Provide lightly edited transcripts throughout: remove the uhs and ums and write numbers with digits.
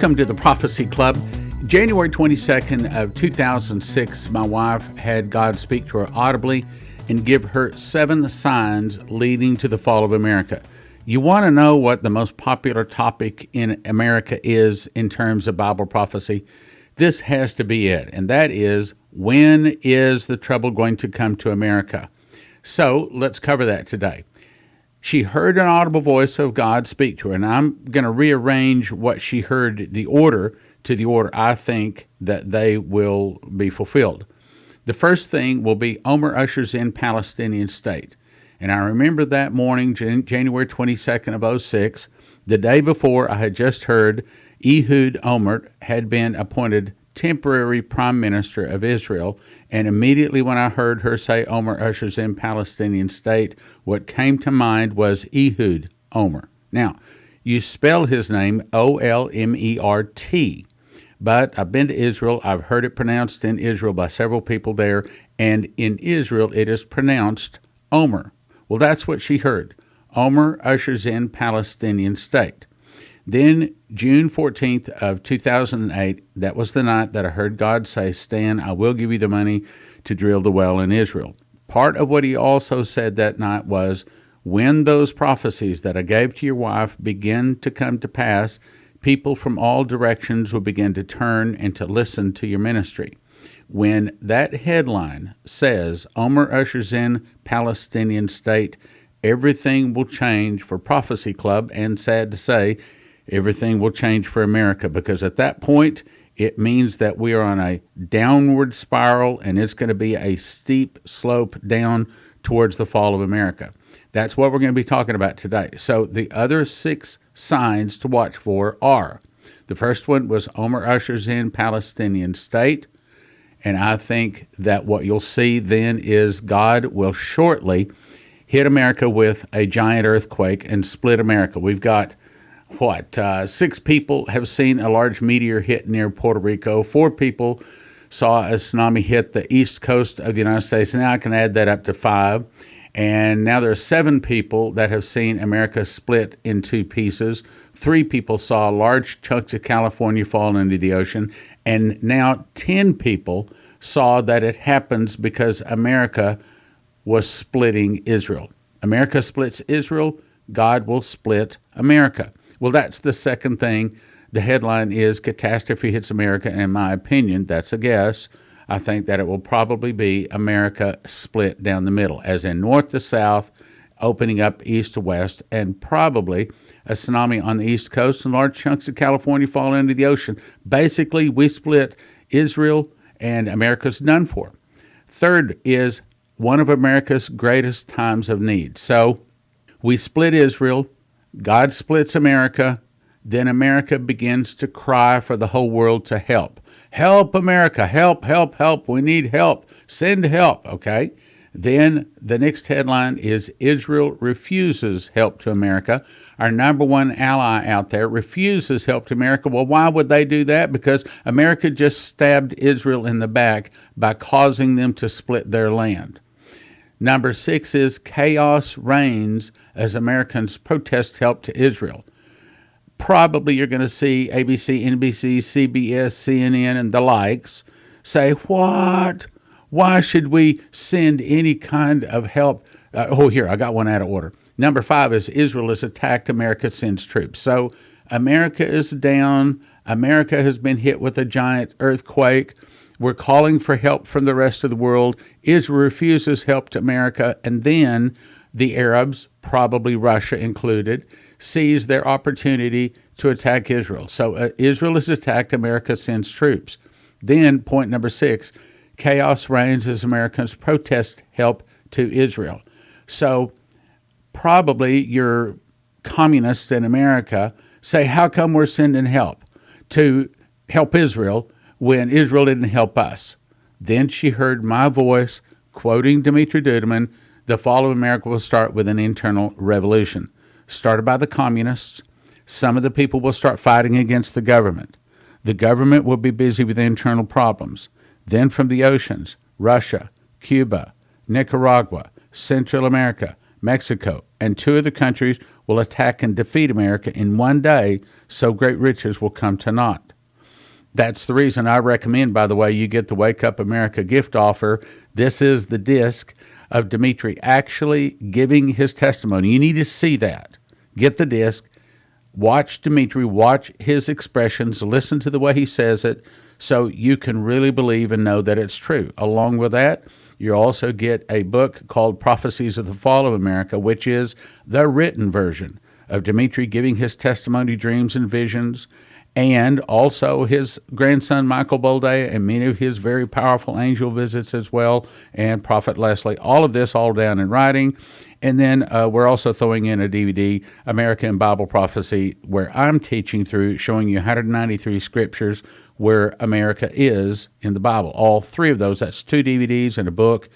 Welcome to the Prophecy Club. January 22nd of 2006, my wife had God speak to her audibly and give her 7 signs leading to the fall of America. You want to know what the most popular topic in America is in terms of Bible prophecy? This has to be it, and that is, when is the trouble going to come to America? So let's cover that today. She heard an audible voice of God speak to her, and I'm going to rearrange what she heard, the order, to the order I think that they will be fulfilled. The first thing will be Omer ushers in Palestinian State. And I remember that morning, January 22nd of 06, the day before I had just heard Ehud Olmert had been appointed temporary prime minister of Israel, and immediately when I heard her say Omer ushers in Palestinian State, what came to mind was Ehud Olmert. Now, you spell his name Olmert, but I've been to Israel. I've heard it pronounced in Israel by several people there, and in Israel it is pronounced Omer. Well, that's what she heard. Omer ushers in Palestinian State. Then, June 14th of 2008, that was the night that I heard God say, Stan, I will give you the money to drill the well in Israel. Part of what he also said that night was, when those prophecies that I gave to your wife begin to come to pass, people from all directions will begin to turn and to listen to your ministry. When that headline says, Omer ushers in Palestinian State, everything will change for Prophecy Club, and sad to say, everything will change for America, because at that point, it means that we are on a downward spiral, and it's going to be a steep slope down towards the fall of America. That's what we're going to be talking about today. So the other 6 signs to watch for are, the first one was Omer ushers in Palestinian State, and I think that what you'll see then is God will shortly hit America with a giant earthquake and split America. We've got 6 people have seen a large meteor hit near Puerto Rico. 4 people saw a tsunami hit the east coast of the United States. Now I can add that up to 5. And now there are 7 people that have seen America split in 2 pieces. 3 people saw large chunks of California fall into the ocean. And now 10 people saw that it happens because America was splitting Israel. America splits Israel, God will split America. Well, that's the second thing. The headline is Catastrophe Hits America, and in my opinion, that's a guess. I think that it will probably be America split down the middle, as in north to south, opening up east to west, and probably a tsunami on the east coast and large chunks of California fall into the ocean. Basically, we split Israel, and America's done for. Third is one of America's greatest times of need. So we split Israel, God splits America, then America begins to cry for the whole world to help. Help, America, help, help, help, we need help, send help, okay? Then the next headline is Israel refuses help to America. Our number one ally out there refuses help to America. Well, why would they do that? Because America just stabbed Israel in the back by causing them to split their land. Number 6 is chaos reigns as Americans protest help to Israel. Probably you're going to see ABC, NBC, CBS, CNN, and the likes say, what? Why should we send any kind of help? Here, I got one out of order. Number 5 is Israel is attacked, America sends troops. So America is down. America has been hit with a giant earthquake. We're calling for help from the rest of the world. Israel refuses help to America. And then the Arabs, probably Russia included, seize their opportunity to attack Israel. So Israel is attacked, America sends troops. Then point number 6, chaos reigns as Americans protest help to Israel. So probably your communists in America say, how come we're sending help to help Israel when Israel didn't help us? Then she heard my voice, quoting Dmitri Duduman, the fall of America will start with an internal revolution. Started by the communists. Some of the people will start fighting against the government. The government will be busy with internal problems. Then from the oceans, Russia, Cuba, Nicaragua, Central America, Mexico, and two of the countries will attack and defeat America in one day, so great riches will come to naught. That's the reason I recommend, by the way, you get the Wake Up America gift offer. This is the disc of Dimitri actually giving his testimony. You need to see that. Get the disc, watch Dimitri, watch his expressions, listen to the way he says it, so you can really believe and know that it's true. Along with that, you also get a book called Prophecies of the Fall of America, which is the written version of Dimitri giving his testimony, dreams, and visions, and also his grandson Michael Boldea and many of his very powerful angel visits as well, and Prophet Leslie. All of this all down in writing. And then we're also throwing in a DVD, America in Bible Prophecy, where I'm teaching through, showing you 193 scriptures where America is in the Bible. All three of those, that's 2 DVDs and a book,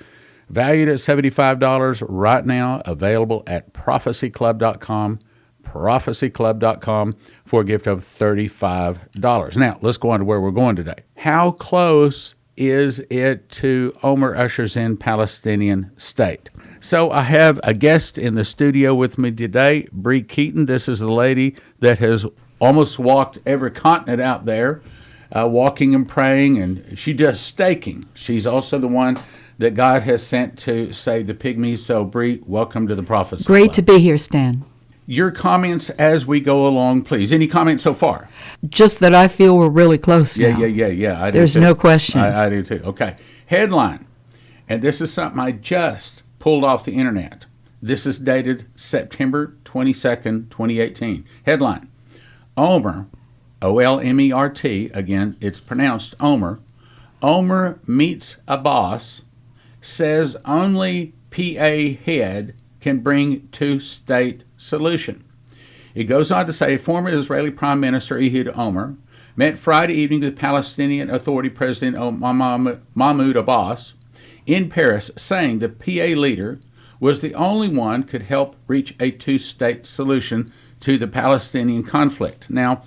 valued at $75 right now, available at prophecyclub.com, prophecyclub.com, for a gift of $35. Now, let's go on to where we're going today. How close is it to Omer ushers in Palestinian State? So I have a guest in the studio with me today, Bree Keyton. This is the lady that has almost walked every continent out there, walking and praying, and she does staking. She's also the one that God has sent to save the pygmies. So, Bree, welcome to the Prophecy Club. Great to be here, Stan. Your comments as we go along, please. Any comments so far? Just that I feel we're really close now. Yeah. I do There's too. no question. I do too. Okay. Headline, and this is something I just pulled off the internet. This is dated September 22nd, 2018. Headline, Omer, O-L-M-E-R-T, again, it's pronounced Omer. Omer meets a boss, says only PA head can bring two-state solution. It goes on to say former Israeli Prime Minister Ehud Omer met Friday evening with Palestinian Authority President Mahmoud Abbas in Paris, saying the PA leader was the only one could help reach a two-state solution to the Palestinian conflict. Now,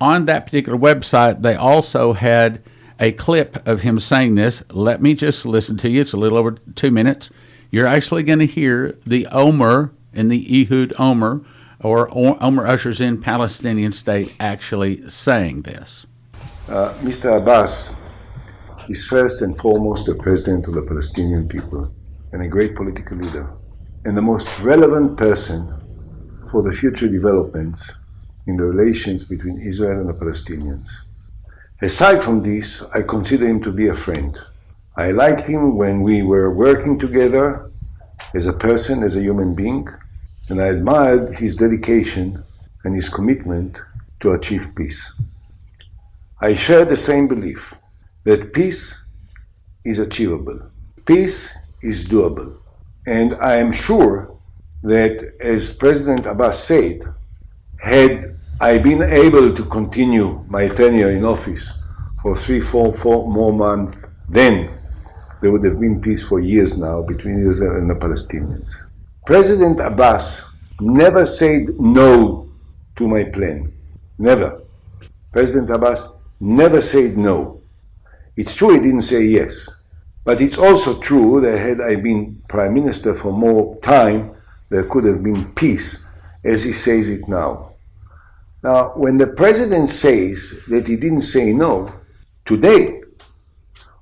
on that particular website, they also had a clip of him saying this. Let me just listen to you. It's a little over 2 minutes. You're actually going to hear the Omer and the Ehud Omer, or Omer ushers in Palestinian State, actually saying this. Mr. Abbas is first and foremost the president of the Palestinian people and a great political leader, and the most relevant person for the future developments in the relations between Israel and the Palestinians. Aside from this, I consider him to be a friend. I liked him when we were working together as a person, as a human being, and I admired his dedication and his commitment to achieve peace. I share the same belief that peace is achievable. Peace is doable. And I am sure that, as President Abbas said, had I been able to continue my tenure in office for 4 more months, then there would have been peace for years now between Israel and the Palestinians. President Abbas never said no to my plan. Never. President Abbas never said no. It's true he didn't say yes. But it's also true that had I been Prime Minister for more time, there could have been peace, as he says it now. Now, when the President says that he didn't say no, today,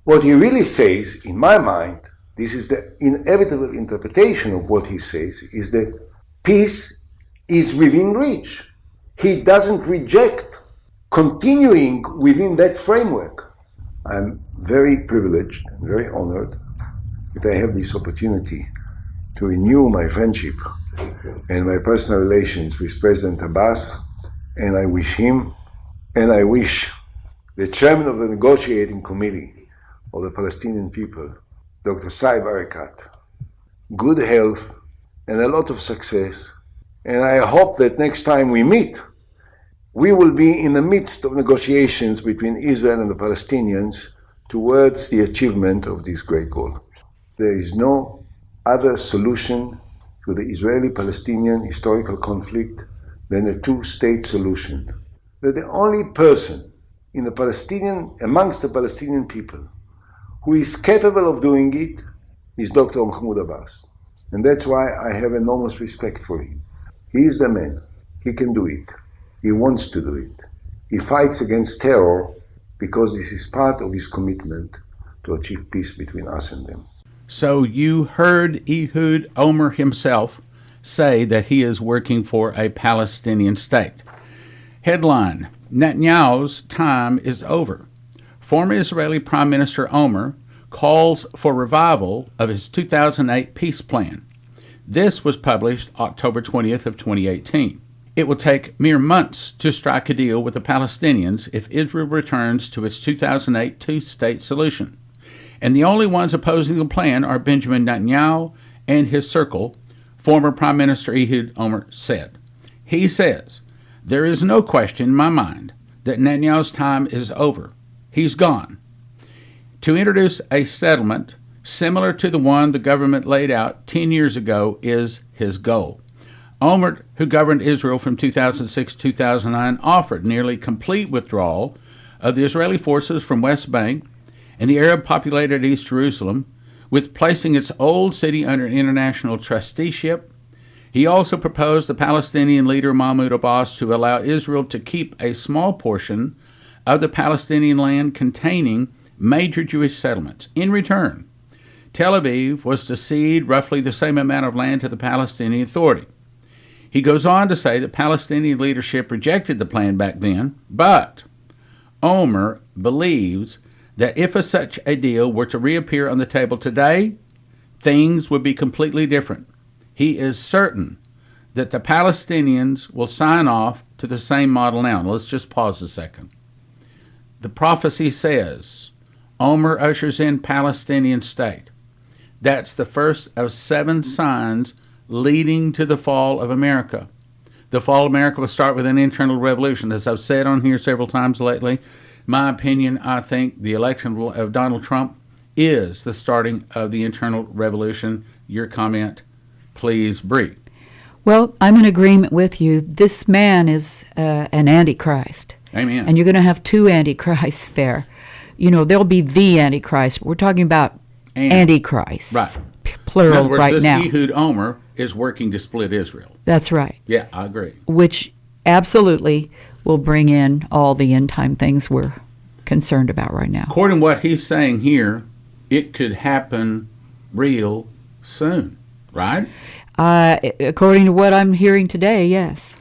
what he really says, in my mind, this is the inevitable interpretation of what he says, is that peace is within reach. He doesn't reject continuing within that framework. I'm very privileged and very honored that I have this opportunity to renew my friendship and my personal relations with President Abbas, and I wish him, and I wish the chairman of the negotiating committee of the Palestinian people, Dr. Saib Erekat, good health and a lot of success. And I hope that next time we meet, we will be in the midst of negotiations between Israel and the Palestinians towards the achievement of this great goal. There is no other solution to the Israeli-Palestinian historical conflict than a two-state solution. That the only person amongst the Palestinian people who is capable of doing it is Dr. Mahmoud Abbas. And that's why I have enormous respect for him. He is the man. He can do it. He wants to do it. He fights against terror because this is part of his commitment to achieve peace between us and them. So you heard Ehud Olmert himself say that he is working for a Palestinian state. Headline: Netanyahu's time is over. Former Israeli Prime Minister Olmert calls for revival of his 2008 peace plan. This was published October 20th of 2018. It will take mere months to strike a deal with the Palestinians if Israel returns to its 2008 two-state solution. And the only ones opposing the plan are Benjamin Netanyahu and his circle, former Prime Minister Ehud Olmert said. He says, "There is no question in my mind that Netanyahu's time is over. He's gone." To introduce a settlement similar to the one the government laid out 10 years ago is his goal. Olmert, who governed Israel from 2006 to 2009, offered nearly complete withdrawal of the Israeli forces from West Bank and the Arab-populated East Jerusalem, with placing its old city under international trusteeship. He also proposed the Palestinian leader Mahmoud Abbas to allow Israel to keep a small portion of the Palestinian land containing major Jewish settlements. In return, Tel Aviv was to cede roughly the same amount of land to the Palestinian Authority. He goes on to say that Palestinian leadership rejected the plan back then, but Olmert believes that if such a deal were to reappear on the table today, things would be completely different. He is certain that the Palestinians will sign off to the same model now. Let's just pause a second. The prophecy says Olmert ushers in Palestinian State. That's the first of 7 signs leading to the fall of America. The fall of America will start with an internal revolution. As I've said on here several times lately, my opinion, I think the election of Donald Trump is the starting of the internal revolution. Your comment, please, Bree. Well, I'm in agreement with you. This man is an antichrist. Amen. And you're going to have 2 antichrists there. You know, there'll be the antichrist. We're talking about antichrist. Right. Plural. In other words, right this now. Ehud Olmert is working to split Israel. That's right. Yeah, I agree. Which absolutely will bring in all the end-time things we're concerned about right now. According to what he's saying here, it could happen real soon, right? According to what I'm hearing today, yes.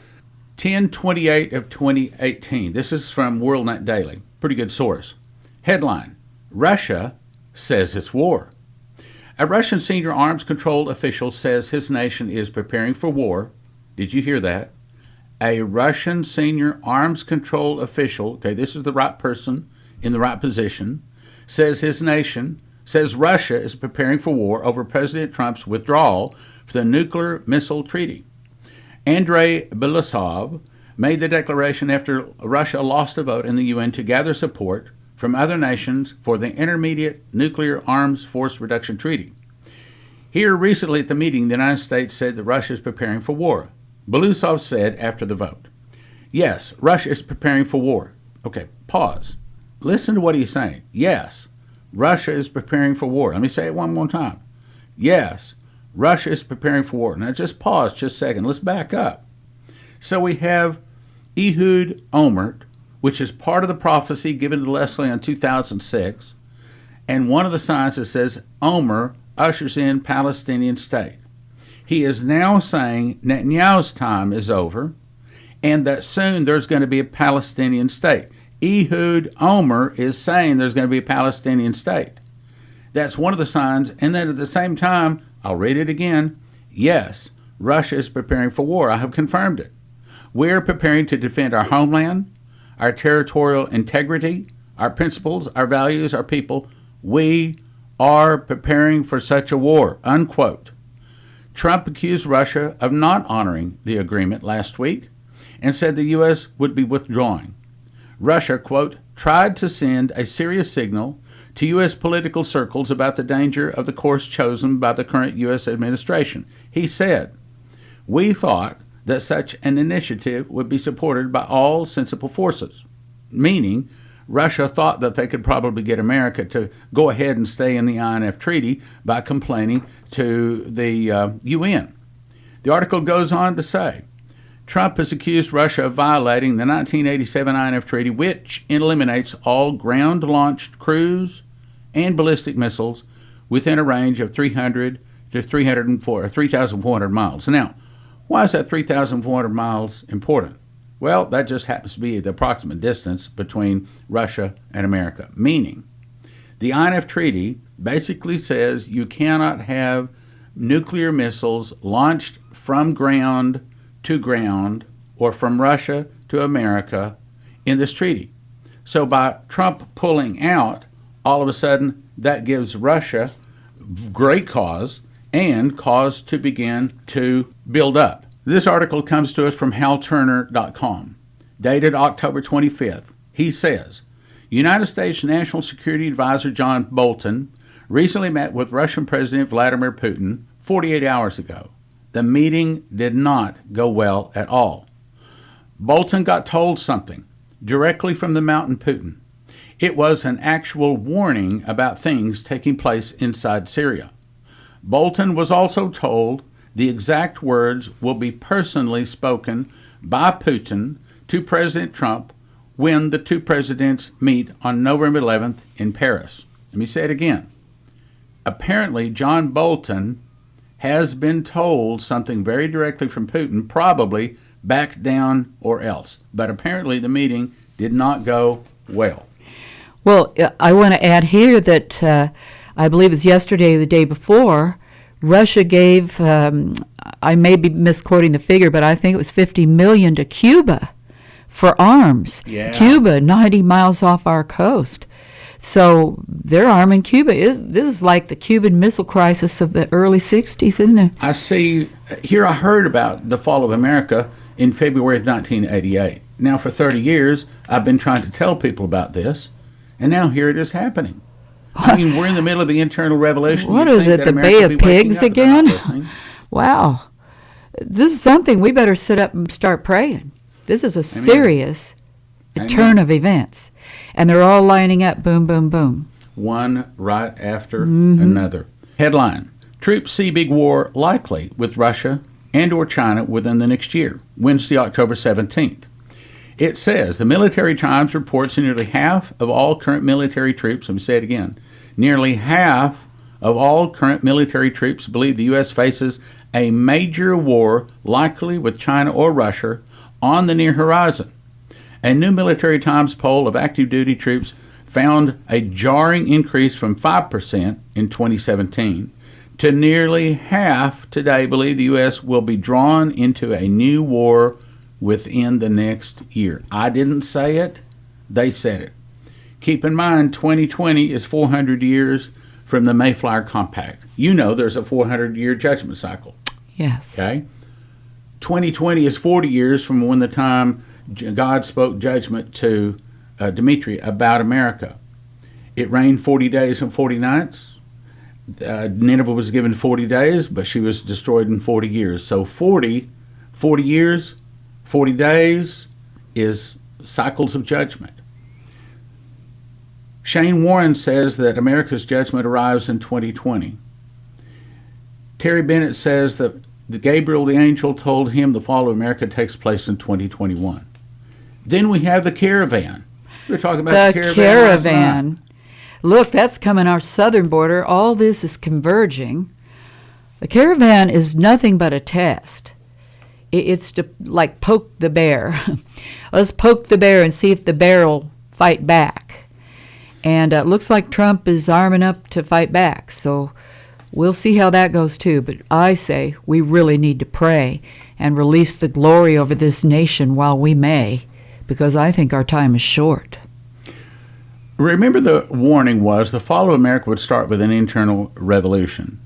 10/28 of 2018. This is from WorldNet Daily. Pretty good source. Headline: Russia says it's war. A Russian senior arms control official says his nation is preparing for war. Did you hear that? A Russian senior arms control official, okay, this is the right person in the right position, says Russia is preparing for war over President Trump's withdrawal from the nuclear missile treaty. Andrei Belousov made the declaration after Russia lost a vote in the UN to gather support from other nations for the Intermediate Nuclear Arms Force Reduction Treaty. Here recently at the meeting, the United States said that Russia is preparing for war. Belousov said after the vote, "Yes, Russia is preparing for war." Okay, pause. Listen to what he's saying. Yes, Russia is preparing for war. Let me say it one more time. Yes, Russia is preparing for war. Now just pause just a second. Let's back up. So we have Ehud Olmert, which is part of the prophecy given to Leslie in 2006, and one of the signs that says Olmert ushers in Palestinian State. He is now saying Netanyahu's time is over and that soon there's going to be a Palestinian State. Ehud Olmert is saying there's going to be a Palestinian State. That's one of the signs. And then at the same time, I'll read it again. Yes, Russia is preparing for war. I have confirmed it. We're preparing to defend our homeland, our territorial integrity, our principles, our values, our people. We are preparing for such a war, unquote. Trump accused Russia of not honoring the agreement last week and said the U.S. would be withdrawing. Russia, quote, tried to send a serious signal to U.S. political circles about the danger of the course chosen by the current U.S. administration. He said, "We thought that such an initiative would be supported by all sensible forces," meaning Russia thought that they could probably get America to go ahead and stay in the INF Treaty by complaining to the UN. The article goes on to say, Trump has accused Russia of violating the 1987 INF Treaty, which eliminates all ground-launched cruise and ballistic missiles within a range of 300 to 3,400 miles. Now, why is that 3,400 miles important? Well, that just happens to be the approximate distance between Russia and America, meaning the INF Treaty basically says you cannot have nuclear missiles launched from ground to ground or from Russia to America in this treaty. So by Trump pulling out, all of a sudden that gives Russia great cause and cause to begin to build up. This article comes to us from halturner.com, dated October 25th. He says, United States National Security Advisor John Bolton recently met with Russian President Vladimir Putin 48 hours ago. The meeting did not go well at all. Bolton got told something directly from the mountain Putin. It was an actual warning about things taking place inside Syria. Bolton was also told the exact words will be personally spoken by Putin to President Trump when the two presidents meet on November 11th in Paris. Let me say it again. Apparently, John Bolton has been told something very directly from Putin, probably back down or else. But apparently the meeting did not go well. Well, I want to add here that I believe it's yesterday or the day before, Russia gave, I may be misquoting the figure, but I think it was $50 million to Cuba for arms. Yeah. Cuba, 90 miles off our coast. So they're arming Cuba. This is like the Cuban Missile Crisis of the early 60s, isn't it? I see, here I heard about the fall of America in February of 1988. Now for 30 years, I've been trying to tell people about this, and now here it is happening. I mean, we're in the middle of the internal revolution. What is it, the Bay of Pigs again? Wow. This is something we better sit up and start praying. This is a serious turn of events. And they're all lining up, boom, boom, boom. One right after another. Headline, troops see big war likely with Russia and or China within the next year, Wednesday, October 17th. It says the Military Times reports nearly half of all current military troops, let me say it again, nearly half of all current military troops believe the U.S. faces a major war, likely with China or Russia, on the near horizon. A new Military Times poll of active duty troops found a jarring increase from 5% in 2017 to nearly half today believe the U.S. will be drawn into a new war within the next year. I didn't say it, they said it. Keep in mind, 2020 is 400 years from the Mayflower Compact. You know there's a 400-year judgment cycle. Yes. Okay? 2020 is 40 years from when the time God spoke judgment to Dmitri about America. It rained 40 days and 40 nights. Nineveh was given 40 days, but she was destroyed in 40 years. So 40 years, 40 days is cycles of judgment. Shane Warren says that America's judgment arrives in 2020. Terry Bennett says that Gabriel the angel told him the fall of America takes place in 2021. Then we have the caravan. We were talking about the caravan. Look, that's coming our southern border. All this is converging. The caravan is nothing but a test. It's to like poke the bear. Let's poke the bear and see if the bear will fight back. And it looks like Trump is arming up to fight back. So we'll see how that goes too. But I say we really need to pray and release the glory over this nation while we may, because I think our time is short. Remember, the warning was the fall of America would start with an internal revolution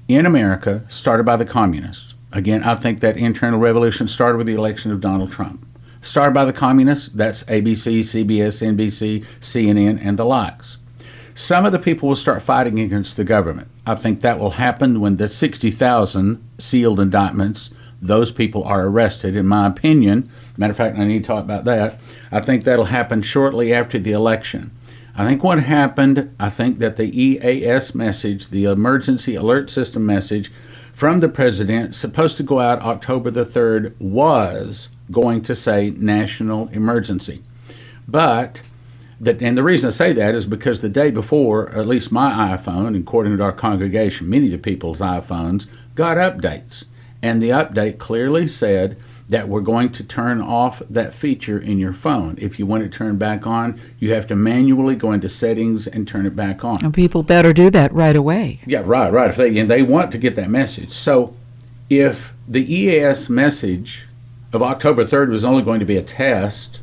in America started by the communists. Again, I think that internal revolution started with the election of Donald Trump. Started by the communists, that's ABC, CBS, NBC, CNN, and the likes. Some of the people will start fighting against the government. I think that will happen when the 60,000 sealed indictments those people are arrested, in my opinion. Matter of fact, I need to talk about that. I think that'll happen shortly after the election. I think what happened, I think that the EAS message, the Emergency Alert System message from the president, supposed to go out October the 3rd, was going to say national emergency. But, and the reason I say that is because the day before, at least my iPhone, according to our congregation, many of the people's iPhones, got updates. And the update clearly said that we're going to turn off that feature in your phone. If you want it turned back on, you have to manually go into settings and turn it back on. And people better do that right away. Yeah, right. If they want to get that message. So if the EAS message of October 3rd was only going to be a test,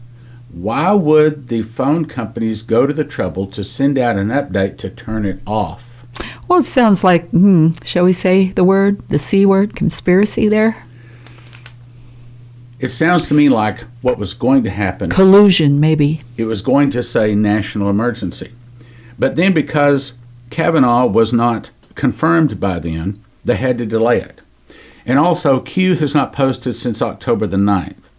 why would the phone companies go to the trouble to send out an update to turn it off? Well, it sounds like, shall we say the C word, conspiracy there? It sounds to me like what was going to happen. Collusion, maybe. It was going to say national emergency. But then because Kavanaugh was not confirmed by then, they had to delay it. And also, Q has not posted since October the 9th.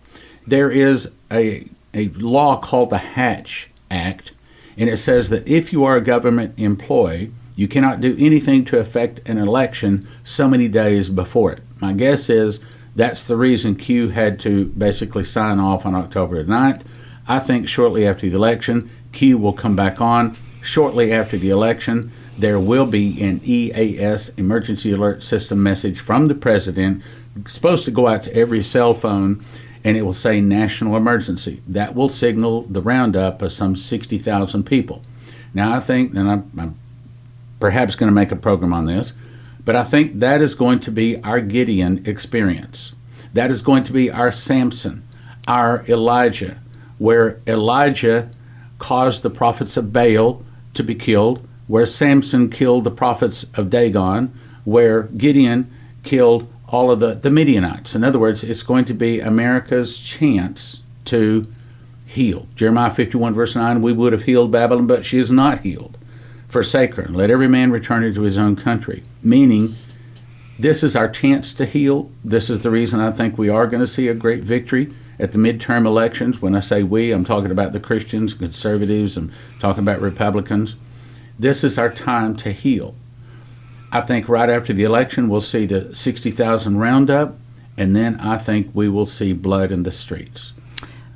There is a law called the Hatch Act, and it says that if you are a government employee, you cannot do anything to affect an election so many days before it. My guess is that's the reason Q had to basically sign off on October 9th. I think shortly after the election, Q will come back on. Shortly after the election, there will be an EAS, Emergency Alert System message from the president, supposed to go out to every cell phone, and it will say national emergency. That will signal the roundup of some 60,000 people. Now I think, and I'm perhaps going to make a program on this, but I think that is going to be our Gideon experience. That is going to be our Samson, our Elijah, where Elijah caused the prophets of Baal to be killed, where Samson killed the prophets of Dagon, where Gideon killed all of the Midianites. In other words, it's going to be America's chance to heal. Jeremiah 51 verse 9, we would have healed Babylon, but she is not healed. Forsake her, and let every man return into his own country. Meaning, this is our chance to heal. This is the reason I think we are going to see a great victory at the midterm elections. When I say we, I'm talking about the Christians, conservatives, I'm talking about Republicans. This is our time to heal. I think right after the election, we'll see the 60,000 roundup, and then I think we will see blood in the streets.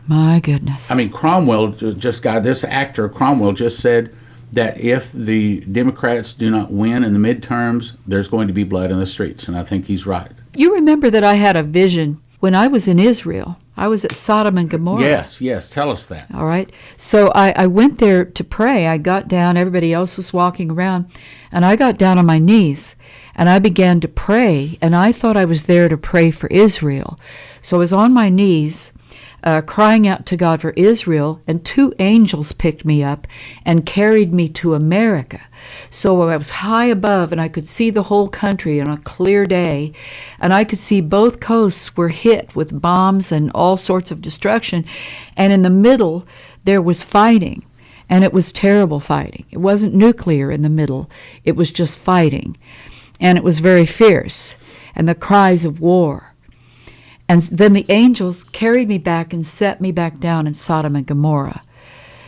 My goodness. I mean, this actor, Cromwell, just said that if the Democrats do not win in the midterms, there's going to be blood in the streets, and I think he's right. You remember that I had a vision when I was in Israel. I was at Sodom and Gomorrah. Yes, tell us that. All right. So I went there to pray. I got down, everybody else was walking around, and I got down on my knees, and I began to pray, and I thought I was there to pray for Israel. So I was on my knees, crying out to God for Israel, and 2 angels picked me up and carried me to America. So I was high above, and I could see the whole country on a clear day, and I could see both coasts were hit with bombs and all sorts of destruction, and in the middle there was fighting, and it was terrible fighting. It wasn't nuclear in the middle, it was just fighting, and it was very fierce, and the cries of war. And then the angels carried me back and set me back down in Sodom and Gomorrah.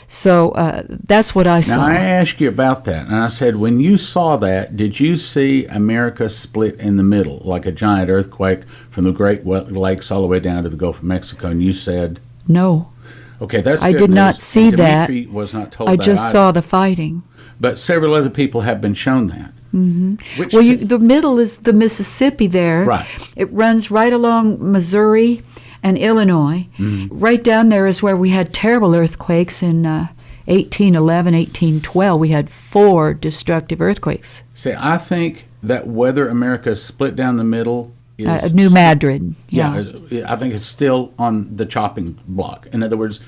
So that's what I saw. Now, I asked you about that, and I said, when you saw that, did you see America split in the middle, like a giant earthquake from the Great Lakes all the way down to the Gulf of Mexico? And you said? No. Okay, that's I good did news. not see Dimitri that. Was not told I that just either. saw the fighting. But several other people have been shown that. Mm-hmm. Well, the middle is the Mississippi there. Right. It runs right along Missouri and Illinois. Mm-hmm. Right down there is where we had terrible earthquakes in 1811, 1812. We had 4 destructive earthquakes. See, I think that whether America is split down the middle is... New Madrid. Yeah, I think it's still on the chopping block. In other words,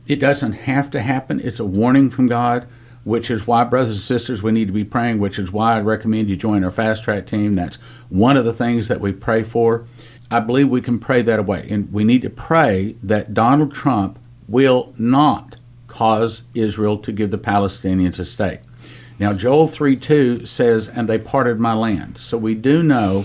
it doesn't have to happen. It's a warning from God, which is why, brothers and sisters, we need to be praying, which is why I recommend you join our Fast Track team. That's one of the things that we pray for. I believe we can pray that away. And we need to pray that Donald Trump will not cause Israel to give the Palestinians a state. Now, Joel 3:2 says, and they parted my land. So we do know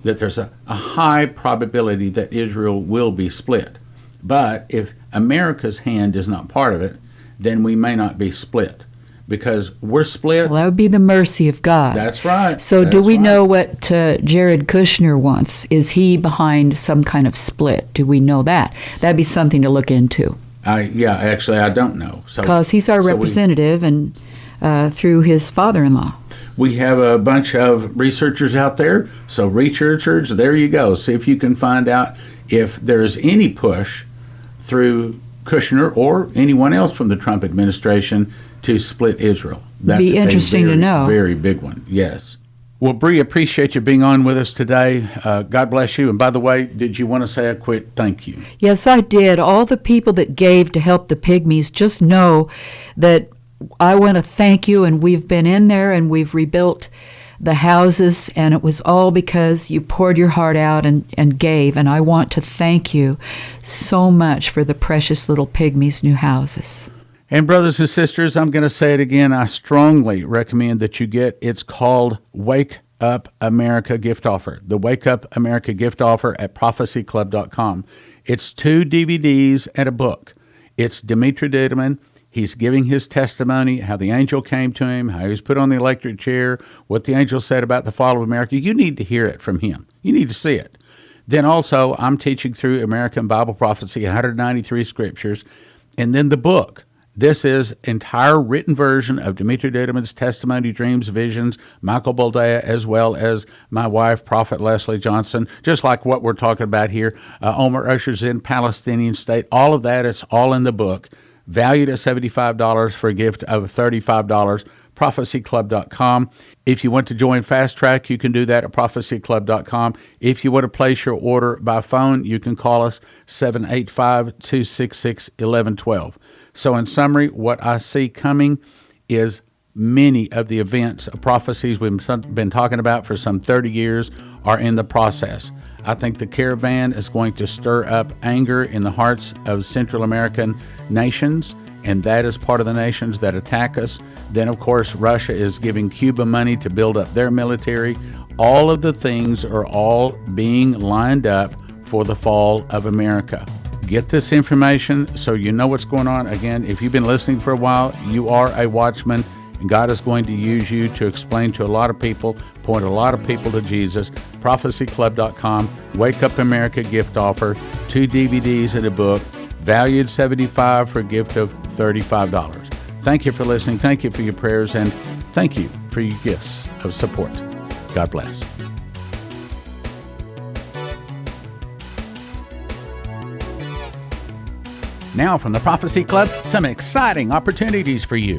that there's a high probability that Israel will be split. But if America's hand is not part of it, then we may not be split, because we're split. Well, that would be the mercy of God. That's right. So That's do we right. know what Jared Kushner wants? Is he behind some kind of split? Do we know that? That'd be something to look into. Actually, I don't know. Because he's our representative, and through his father-in-law. We have a bunch of researchers out there. So researchers, there you go. See if you can find out if there's any push through Kushner or anyone else from the Trump administration to split Israel. That's be interesting to know. Very big one, yes. Well, Bree, appreciate you being on with us today. God bless you. And by the way, did you want to say a quick thank you? Yes, I did. All the people that gave to help the Pygmies, just know that I want to thank you, and we've been in there and we've rebuilt the houses, and it was all because you poured your heart out and gave, and I want to thank you so much for the precious little Pygmies' new houses. And brothers and sisters, I'm going to say it again, I strongly recommend that you it's called Wake Up America Gift Offer, the Wake Up America Gift Offer at prophecyclub.com. It's 2 DVDs and a book. It's Dimitri Duduman. He's giving his testimony, how the angel came to him, how he was put on the electric chair, what the angel said about the fall of America. You need to hear it from him. You need to see it. Then also, I'm teaching through American Bible Prophecy, 193 scriptures, and then the book. This is entire written version of Dimitri Duduman's testimony, dreams, visions, Michael Boldea, as well as my wife, Prophet Leslie Johnson, just like what we're talking about here. Omer Usher's in Palestinian State. All of that, it's all in the book. Valued at $75 for a gift of $35, prophecyclub.com. If you want to join Fast Track, you can do that at prophecyclub.com. If you want to place your order by phone, you can call us 785-266-1112. So in summary, what I see coming is many of the events of prophecies we've been talking about for some 30 years are in the process. I think the caravan is going to stir up anger in the hearts of Central American nations, and that is part of the nations that attack us. Then, of course, Russia is giving Cuba money to build up their military. All of the things are all being lined up for the fall of America. Get this information so you know what's going on. Again, if you've been listening for a while, you are a watchman, and God is going to use you to explain to a lot of people, point a lot of people to Jesus. prophecyclub.com, Wake Up America gift offer, 2 DVDs and a book, valued $75 for a gift of $35. Thank you for listening. Thank you for your prayers, and thank you for your gifts of support. God bless. Now from the Prophecy Club, some exciting opportunities for you.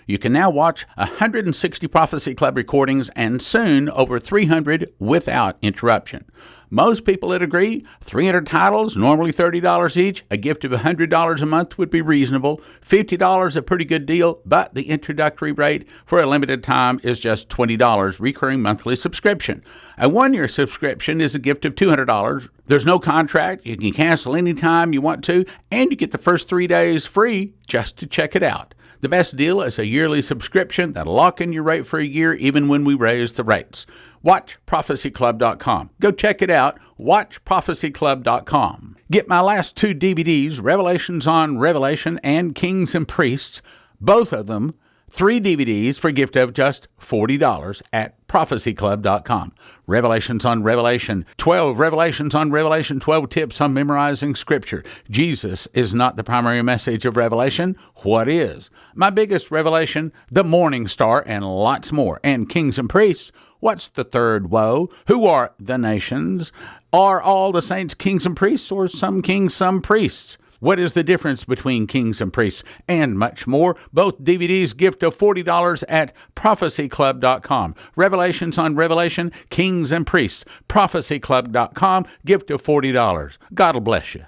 You can now watch 160 Prophecy Club recordings and soon over 300 without interruption. Most people would agree 300 titles, normally $30 each. A gift of $100 a month would be reasonable. $50 a pretty good deal, but the introductory rate for a limited time is just $20, recurring monthly subscription. A 1-year subscription is a gift of $200. There's no contract. You can cancel anytime you want to, and you get the first 3 days free just to check it out. The best deal is a yearly subscription that'll lock in your rate for a year even when we raise the rates. Watch prophecyclub.com. Go check it out. Watch prophecyclub.com. Get my last 2 DVDs, Revelations on Revelation and Kings and Priests, both of them 3 DVDs for a gift of just $40 at prophecyclub.com. Revelations on Revelation, 12 Revelations on Revelation, 12 tips on memorizing Scripture. Jesus is not the primary message of Revelation. What is? My biggest revelation, the morning star, and lots more. And Kings and Priests, what's the third woe? Who are the nations? Are all the saints kings and priests, or some kings, some priests? What is the difference between kings and priests? And much more. Both DVDs gift of $40 at prophecyclub.com. Revelations on Revelation, Kings and Priests. prophecyclub.com, gift of $40. God will bless you.